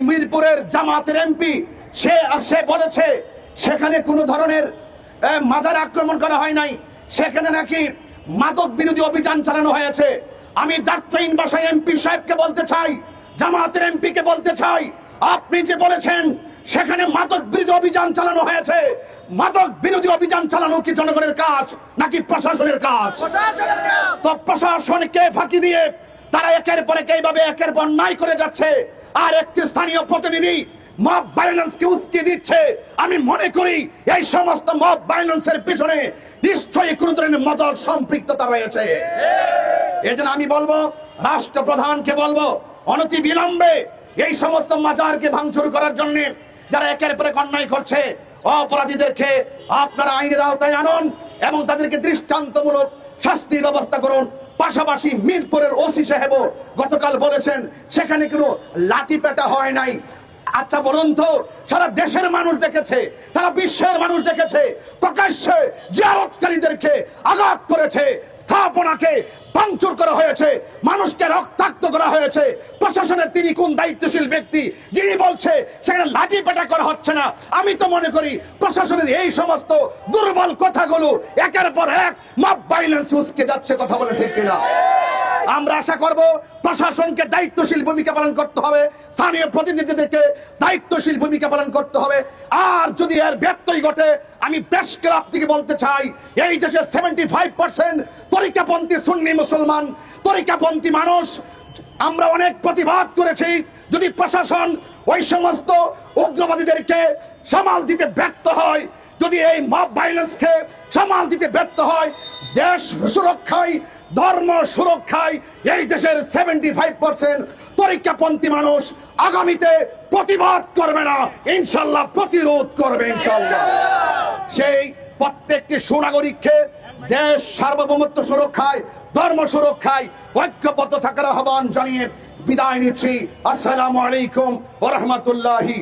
মিরপুরের জামাতের এমপি সে বলেছে সেখানে কোনো ধরনের মাজার আক্রমণ করা হয় নাই, সেখানে নাকি মাদক বিরোধী অভিযান চালানো হয়েছে। আমি দার্থহীন ভাষায় এমপি সাহেবকে বলতে চাই, জামাতের এমপি কে বলতে চাই, আপনি যে বলেছেন সেখানে মাদক বিরোধী অভিযান চালানো হয়েছে, মাদক বিরোধী অভিযান চালানো কি জনগণের কাজ নাকি প্রশাসনের কাজ? তো প্রশাসনকে ফাঁকি দিয়ে তারা একের পর এইভাবে একের পর অন্যায় করে যাচ্ছে, আর একটি স্থানীয় প্রতিনিধি মব ভায়োলেন্স কে উস্কে দিচ্ছে। আমি মনে করি এই সমস্ত মব ভায়োলেন্সের পিছনে নিশ্চয়ই কোন ধরনের মদত সম্পৃক্ততা রয়েছে। এজন্য আমি বলবো, রাষ্ট্রপ্রধানকে বলবো, অনতি বিলম্বে এই সমস্ত মাজারকে ভাঙচুর করার জন্য যারা একের পর এক অন্যায় করছে, অপরাধীদেরকে আপনারা আইনের আওতায় আনুন এবং তাদেরকে দৃষ্টান্তমূলক শাস্তির ব্যবস্থা করুন। পাশাপাশি মিরপুরের ওসি সাহেব গতকাল বলেছেন সেখানে কোনো লাঠি পেটা হয় নাই। আচ্ছা বলুন তো, সারা দেশের মানুষ দেখেছে, সারা বিশ্বের মানুষ দেখেছে প্রকাশ্যে জিয়ারতকারীদেরকে আঘাত করেছে, স্থাপনাকে ভাঙচুর করা হয়েছে, মানুষকে রক্তাক্ত করা হয়েছে। প্রশাসনের তিনি কোন দায়িত্বশীল ব্যক্তি যিনি বলছে সেখানে লাঠি পেটা করা হচ্ছে না? আমি তো মনে করি প্রশাসনের এই সমস্ত দুর্বল কথাগুলো একের পর এক মব ভায়োলেন্স উস্কে যাচ্ছে। কথা বলে ঠিক কিনা? আমরা আশা করব প্রশাসনকে দায়িত্বশীল ভূমিকা পালন করতে হবে, স্থানীয় প্রতিনিধিদেরকে দায়িত্বশীল ভূমিকা পালন করতে হবে। আর যদি এর ব্যত্যয় ঘটে, আমি প্রেস ক্লাব থেকে বলতে চাই, এই দেশে 75% তরিকাপন্থী সুন্নি মুসলমান, তরিকাপন্থী মানুষ। আমরা অনেক প্রতিবাদ করেছি। যদি প্রশাসন ওই সমস্ত উগ্রবাদীদেরকে সামাল দিতে ব্যর্থ হয়, যদি এই মব ভায়োলেন্সকে সামাল দিতে ব্যর্থ হয়, দেশ সুরক্ষায়, ধর্ম সুরক্ষায় এই দেশের 75% তরিকাপন্থী মানুষ আগামীতে প্রতিবাদ করবে না, ইনশাল্লাহ প্রতিরোধ করবে ইনশাল্লাহ। সেই প্রত্যেকটি সুনাগরিককে দেশ সার্বভৌমত্ব সুরক্ষায়, ধর্ম সুরক্ষায় ঐক্যবদ্ধ থাকার আহ্বান জানিয়ে বিদায় নিচ্ছি। আসসালামু আলাইকুম ওয়া রাহমাতুল্লাহি